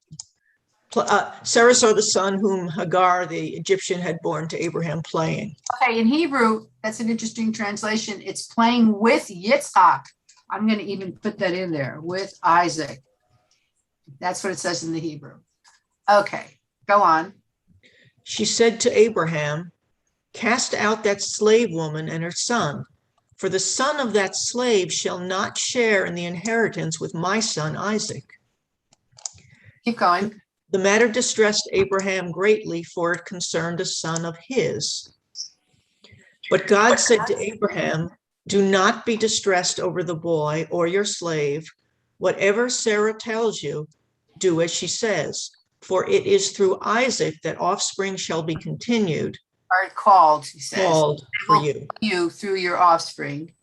Sarah saw the son whom Hagar the Egyptian had borne to Abraham playing.
Okay, in Hebrew, that's an interesting translation. It's playing with Yitzhak. I'm going to even put that in there, with Isaac. That's what it says in the Hebrew. Okay, go on.
She said to Abraham, "Cast out that slave woman and her son, for the son of that slave shall not share in the inheritance with my son Isaac."
Keep going.
The matter distressed Abraham greatly, for it concerned a son of his. But God said to Abraham, "Do not be distressed over the boy or your slave. Whatever Sarah tells you, do as she says, for it is through Isaac that offspring shall be continued."
Are called, he says.
Called for you.
You through your offspring.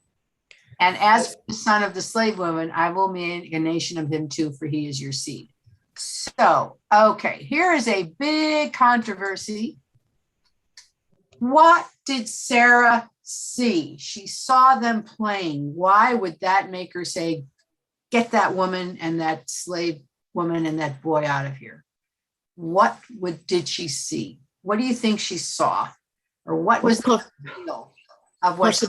And as for the son of the slave woman, I will make a nation of him too, for he is your seed. So, okay, here is a big controversy. What did Sarah see? She saw them playing. Why would that make her say, get that woman and that slave woman and that boy out of here? What did she see? What do you think she saw? Or what was the feel of what?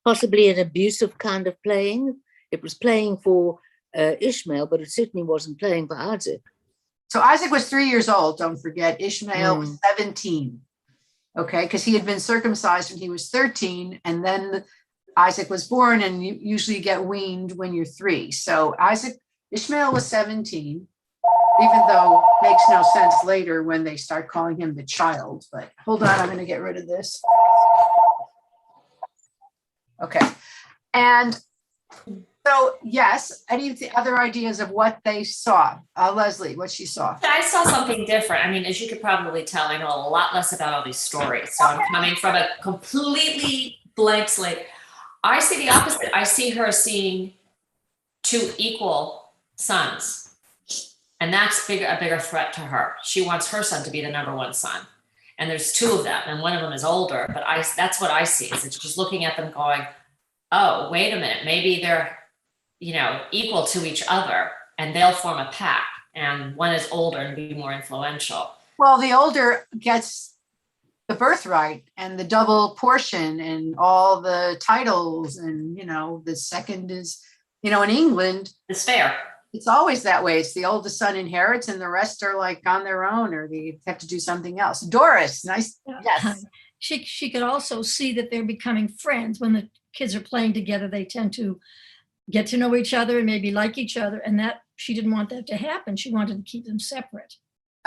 Possibly an abusive kind of playing. It was playing for Ishmael, but it certainly wasn't playing for Isaac.
So Isaac was 3 years old, don't forget. Ishmael was 17. Okay, because he had been circumcised when he was 13, and then Isaac was born, and you usually get weaned when you're 3. So Ishmael was 17, even though it makes no sense later when they start calling him the child. But hold on, I'm going to get rid of this. Okay, and so yes, any other ideas of what they saw? Leslie, what she saw?
I saw something different. I mean, as you could probably tell, I know a lot less about all these stories. So I'm coming from a completely blank slate. I see the opposite. I see her seeing 2 equal sons. And that's a bigger threat to her. She wants her son to be the number 1 son. And there's 2 of them, and one of them is older. But that's what I see. Is it's just looking at them going, oh, wait a minute, maybe they're, equal to each other, and they'll form a pack. And one is older and be more influential.
Well, the older gets the birthright and the double portion and all the titles. And, the second is, in England.
It's fair.
It's always that way. It's the oldest son inherits and the rest are like on their own, or they have to do something else. Doris, nice. Yes.
She could also see that they're becoming friends. When the kids are playing together, they tend to get to know each other and maybe like each other. And that she didn't want that to happen. She wanted to keep them separate.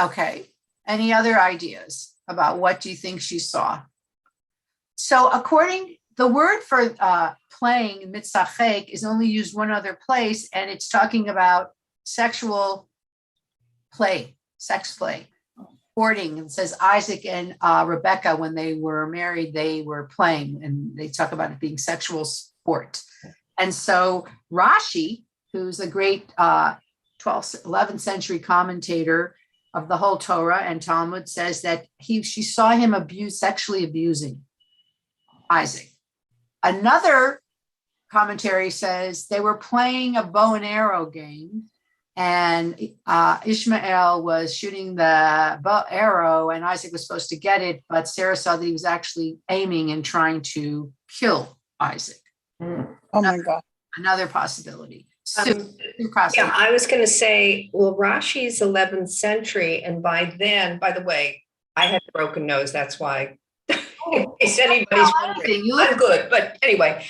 Okay. Any other ideas about what do you think she saw? So the word for playing, mitzachek, is only used one other place, and it's talking about sexual play, sex play, courting. It says Isaac and Rebecca, when they were married, they were playing, and they talk about it being sexual sport. And so Rashi, who's a great 12th, 11th century commentator of the whole Torah and Talmud, says that she saw him sexually abusing Isaac. Another commentary says they were playing a bow and arrow game, and Ishmael was shooting the arrow, and Isaac was supposed to get it, but Sarah saw that he was actually aiming and trying to kill Isaac.
Oh my God.
Another possibility.
Yeah, I was going to say, well, Rashi's 11th century, and by then, by the way, I had a broken nose. That's why. In case anybody's wondering, I'm good. But anyway,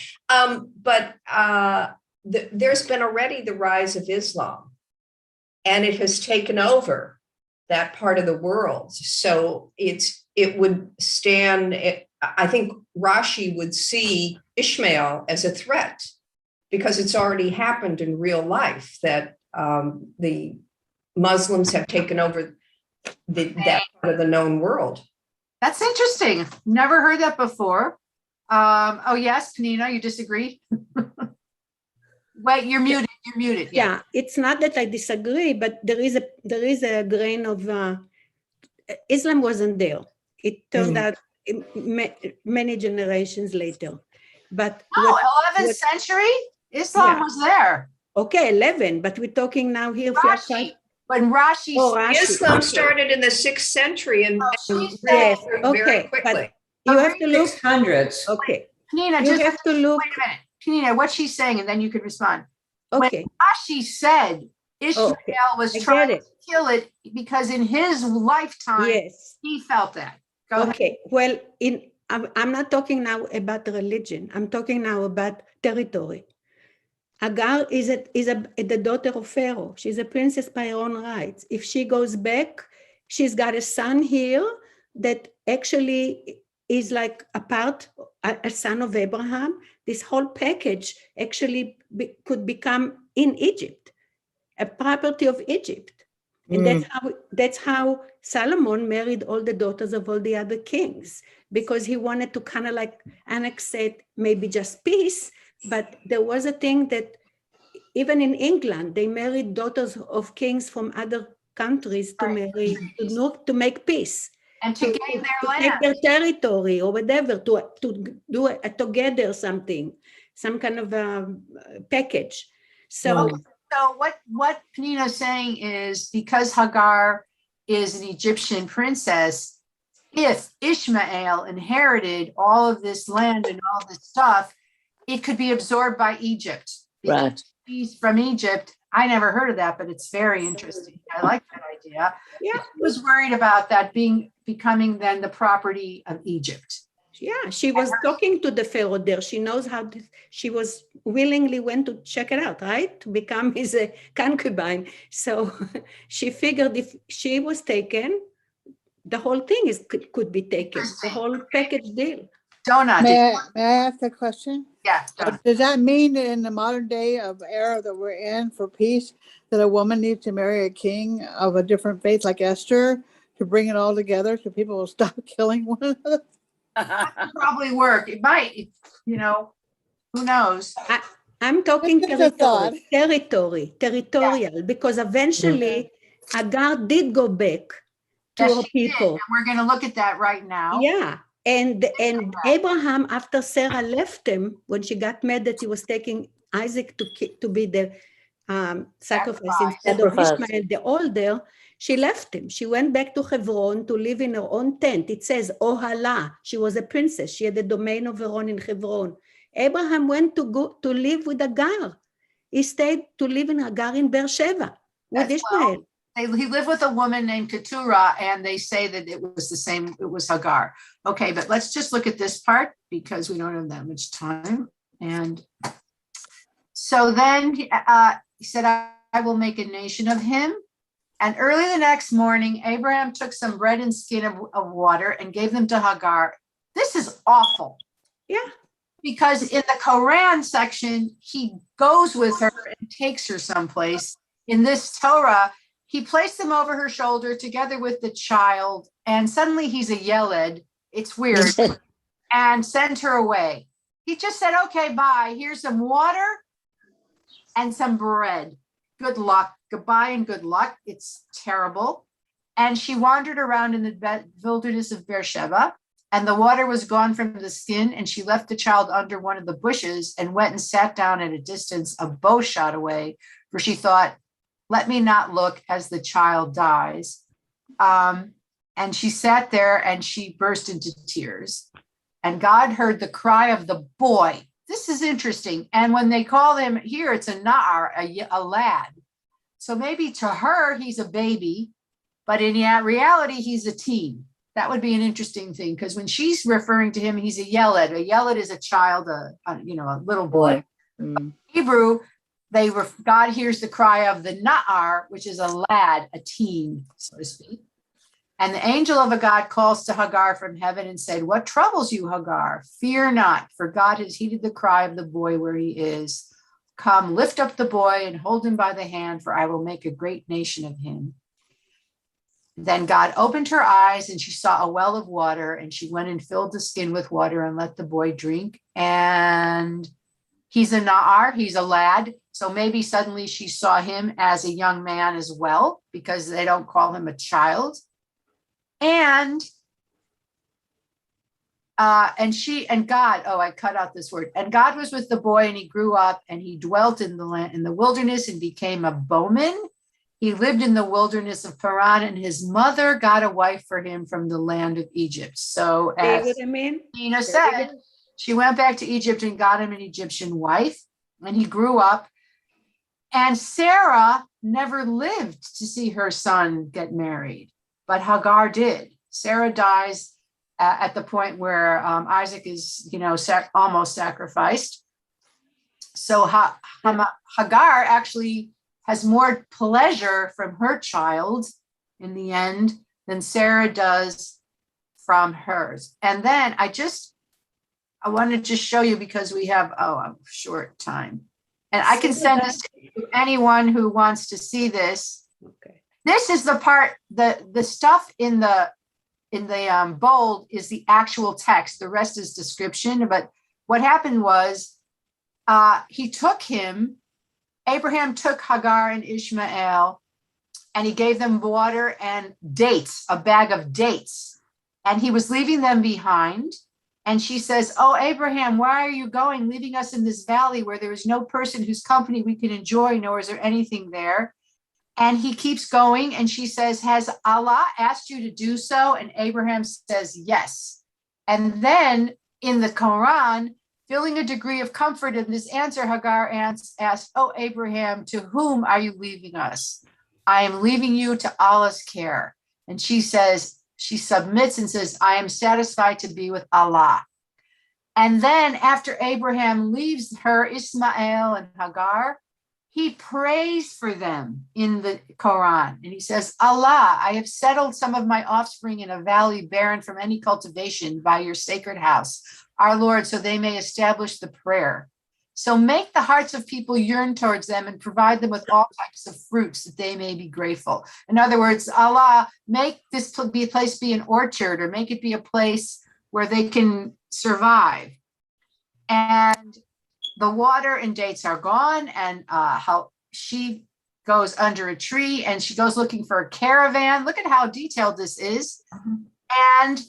there's been already the rise of Islam, and it has taken over that part of the world. So it would stand. I think Rashi would see Ishmael as a threat because it's already happened in real life that the Muslims have taken over that part of the known world.
That's interesting. Never heard that before. Oh, yes, Panina, you disagree? Wait, you're muted. You're muted.
Yeah, it's not that I disagree, but there is a grain of Islam wasn't there. It turned out many generations later. But
No, 11th century, Islam was there.
Okay, 11, but we're talking now here.
Rashi, when Rashi,
Islam started in the 6th century and
yes,
very
okay,
quickly.
but you have to look.
600s.
Okay,
Panina,
you
just
have to look.
wait a minute. Panina, what she's saying, and then you could respond.
Okay.
When Rashi said Ishmael was trying to kill it because in his lifetime, he felt that. Go ahead.
Well, I'm not talking now about religion. I'm talking now about territory. Hagar is the daughter of Pharaoh. She's a princess by her own rights. If she goes back, she's got a son here that actually is like a son of Abraham. This whole package actually could become in Egypt, a property of Egypt. And that's how Solomon married all the daughters of all the other kings, because he wanted to kind of like annex it, maybe just peace. But there was a thing that even in England, they married daughters of kings from other countries to marry, to make peace.
And to gain their land.
Take their territory or whatever, to do together something, some kind of a package. So
what Panina's saying is, because Hagar is an Egyptian princess, if Ishmael inherited all of this land and all this stuff, it could be absorbed by Egypt.
Right.
He's from Egypt. I never heard of that, but it's very interesting. I like that idea.
Yeah.
She was worried about that becoming then the property of Egypt.
Yeah, she was talking to the Pharaoh there. She knows how she was willingly went to check it out, right? To become his concubine. So she figured if she was taken, the whole thing could be taken, the whole package deal.
Donut.
May I ask a question?
Yeah.
Does that mean that in the modern day of era that we're in for peace, that a woman needs to marry a king of a different faith like Esther to bring it all together so people will stop killing one another?
Probably work. It might, who knows?
I'm talking territorial, because eventually Hagar did go back to her people.
And we're going to look at that right now.
Yeah. And Abraham, after Sarah left him, when she got mad that he was taking Isaac to be the sacrifice instead of Ishmael, the older, she left him. She went back to Hebron to live in her own tent. It says Ohala. She was a princess. She had the domain of her own in Hebron. Abraham went to live with Hagar. He stayed to live in Hagar in Beersheba with Ishmael.
He lived with a woman named Keturah, and they say that it was the same, it was Hagar. Okay, but let's just look at this part because we don't have that much time. And so then he said, I will make a nation of him. And early the next morning, Abraham took some bread and skin of water and gave them to Hagar. This is awful.
Yeah.
Because in the Quran section, he goes with her and takes her someplace. In this Torah, he placed them over her shoulder together with the child, and suddenly he's a yeled. It's weird. And sent her away. He just said, okay, bye. Here's some water and some bread. Good luck. Goodbye and good luck. It's terrible. And she wandered around in the wilderness of Beersheba, and the water was gone from the skin, and she left the child under one of the bushes and went and sat down at a distance a bow shot away, for she thought, let me not look as the child dies. And she sat there and she burst into tears. And God heard the cry of the boy. This is interesting. And when they call him here, it's a na'ar, a lad. So maybe to her, he's a baby, but in reality, he's a teen. That would be an interesting thing, because when she's referring to him, he's a yeled. A yeled is a child, a little boy. In Hebrew, God hears the cry of the na'ar, which is a lad, a teen, so to speak. And the angel of a God calls to Hagar from heaven and said, what troubles you, Hagar? Fear not, for God has heeded the cry of the boy where he is. Come, lift up the boy and hold him by the hand, for I will make a great nation of him. Then God opened her eyes and she saw a well of water, and she went and filled the skin with water and let the boy drink. And he's a Na'ar, he's a lad. So maybe suddenly she saw him as a young man as well, because they don't call him a child. And God, I cut out this word. And God was with the boy, and he grew up, and he dwelt in the land, in the wilderness, and became a bowman. He lived in the wilderness of Paran, and his mother got a wife for him from the land of Egypt. So as Nina said, she went back to Egypt and got him an Egyptian wife, and he grew up. And Sarah never lived to see her son get married, but Hagar did. Sarah dies at the point where Isaac is, almost sacrificed. So Hagar actually has more pleasure from her child in the end than Sarah does from hers. And then I want to just show you, because we have a short time, and I can send this to anyone who wants to see this.
Okay.
This is the part, the stuff in the bold is the actual text. The rest is description. But what happened was Abraham took Hagar and Ishmael, and he gave them water and dates, a bag of dates. And he was leaving them behind. And she says, "Oh, Abraham, why are you going, leaving us in this valley where there is no person whose company we can enjoy, nor is there anything there?" And he keeps going, and she says, "Has Allah asked you to do so?" And Abraham says, "Yes." And then in the Quran, feeling a degree of comfort in this answer, Hagar asked, "Oh, Abraham, to whom are you leaving us?" "I am leaving you to Allah's care." And she submits and says, "I am satisfied to be with Allah." And then after Abraham leaves her, Ismael and Hagar, he prays for them in the Quran. And he says, "Allah, I have settled some of my offspring in a valley barren from any cultivation by your sacred house, our Lord, so they may establish the prayer. So make the hearts of people yearn towards them and provide them with all types of fruits that they may be grateful." In other words, Allah, make this place be an orchard, or make it be a place where they can survive. And the water and dates are gone, and how she goes under a tree and she goes looking for a caravan. Look at how detailed this is. And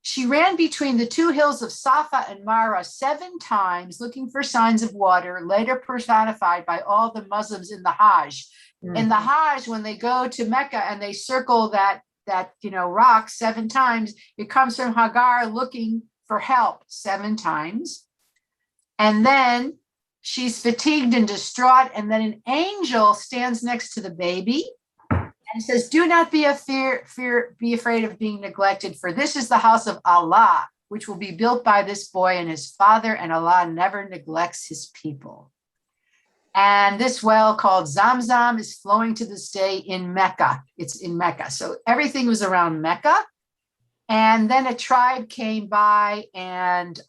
she ran between the two hills of Safa and Marah 7 times, looking for signs of water, later personified by all the Muslims in the Hajj. In the Hajj, when they go to Mecca and they circle that rock 7 times, it comes from Hagar looking for help 7 times. And then she's fatigued and distraught, and then an angel stands next to the baby and says, "Do not be afraid of being neglected, for this is the house of Allah, which will be built by this boy and his father, and Allah never neglects his people." And this well called Zamzam is flowing to this day in Mecca. It's in Mecca. So everything was around Mecca. And then a tribe came by and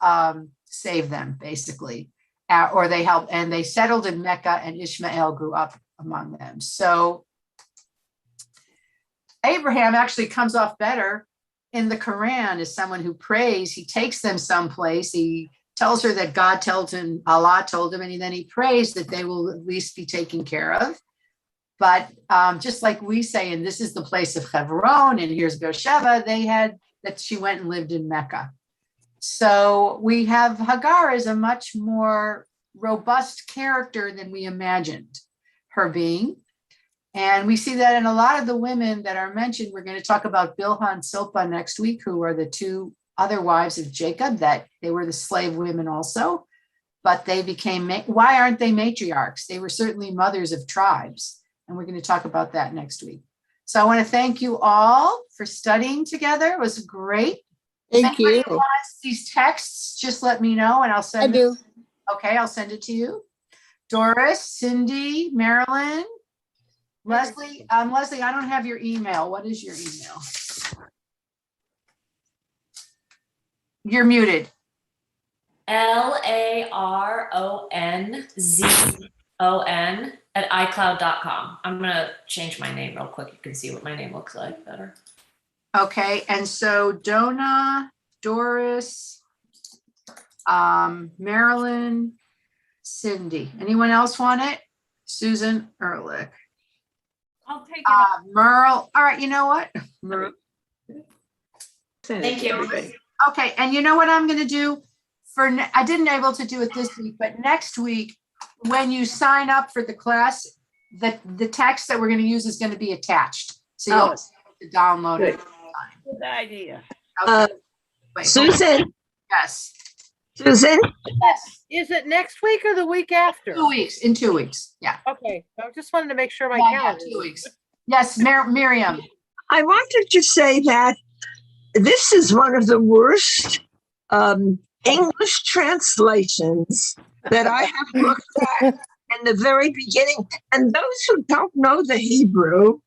saved them, basically. Or they helped, and they settled in Mecca, and Ishmael grew up among them. So Abraham actually comes off better in the Quran as someone who prays. He takes them someplace. He tells her that God told him, Allah told him, and then he prays that they will at least be taken care of. But just like we say, and this is the place of Hebron, and here's Beersheba, that she went and lived in Mecca. So we have Hagar as a much more robust character than we imagined her being. And we see that in a lot of the women that are mentioned. We're going to talk about Bilhah and Silpah next week, who are the 2 other wives of Jacob, that they were the slave women also, but they became, why aren't they matriarchs? They were certainly mothers of tribes. And we're going to talk about that next week. So I want to thank you all for studying together. It was great.
Thank you.
If wants these texts, just let me know and I'll send it. Okay, I'll send it to you. Doris, Cindy, Marilyn, Leslie. Leslie, I don't have your email. What is your email? You're muted.
LARONZON at iCloud.com. I'm gonna change my name real quick. You can see what my name looks like better.
Okay, and so Donna, Doris, Marilyn, Cindy. Anyone else want it? Susan Ehrlich.
I'll take it.
Merle. All right, you know what? Merle.
Thank you.
Okay, and you know what I'm going to do I didn't able to do it this week, but next week, when you sign up for the class, the text that we're going to use is going to be attached. So you'll be able to download it.
Good idea.
Okay. Wait,
Susan,
yes.
Susan,
Yes.
Is it next week or the week after?
2 weeks. In 2 weeks. Yeah.
Okay, I just wanted to make sure my
Yeah,
calendar.
2 weeks. Yes, Miriam.
I wanted to say that this is one of the worst English translations that I have looked at in the very beginning. And those who don't know the Hebrew,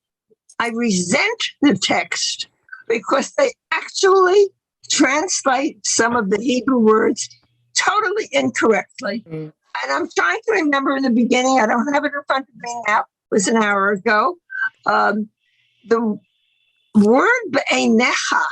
I resent the text because they actually translate some of the Hebrew words totally incorrectly. And I'm trying to remember in the beginning, I don't have it in front of me now, it was an hour ago. The word be'enecha,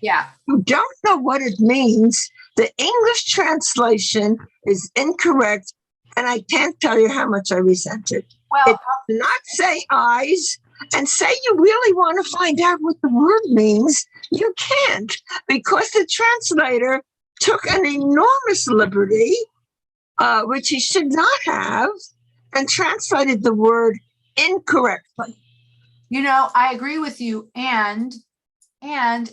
Yeah.
you don't know what it means. The English translation is incorrect, and I can't tell you how much I resent it.
Well,
It does not say eyes, and say you really want to find out what the word means, you can't, because the translator took an enormous liberty, which he should not have, and translated the word incorrectly.
You know, I agree with you. And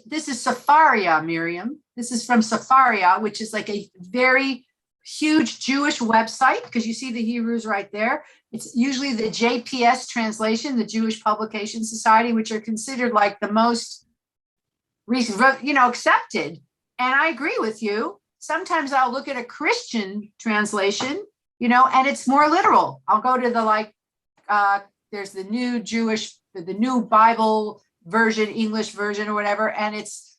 this is Safaria, Miriam. This is from Safaria, which is like a very huge Jewish website, because you see the Hebrews right there. It's usually the JPS translation, the Jewish Publication Society, which are considered like the most recent, accepted. And I agree with you. Sometimes I'll look at a Christian translation, and it's more literal. I'll go to the there's the new the new Bible version, English version or whatever, and it's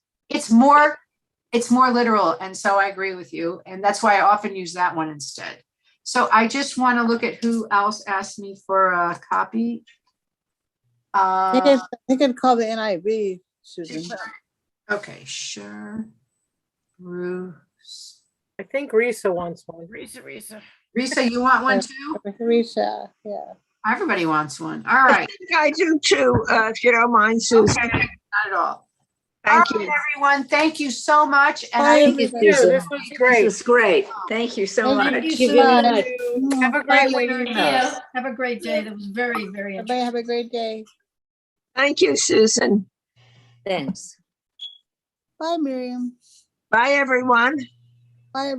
more literal. And so I agree with you. And that's why I often use that one instead. So I just want to look at who else asked me for a copy.
You can call the NIV, Susan.
Okay, sure. Bruce.
I think Risa wants one.
Risa, you want one too?
Risa, yeah.
Everybody wants one. All right.
I think I do too, if you don't mind, Susan.
Okay, not at all.
Thank
All
you.
right, everyone. Thank you so much. And
Thank you, Susan.
This was great.
This was great. Thank you so much.
Thank you
Thank you
so
very
much.
much.
Have a great
Bye,
week.
ladies.
Have a great day. That was very, very
Everybody
interesting.
have a great day.
Thank you, Susan.
Thanks.
Bye, Miriam.
Bye, everyone.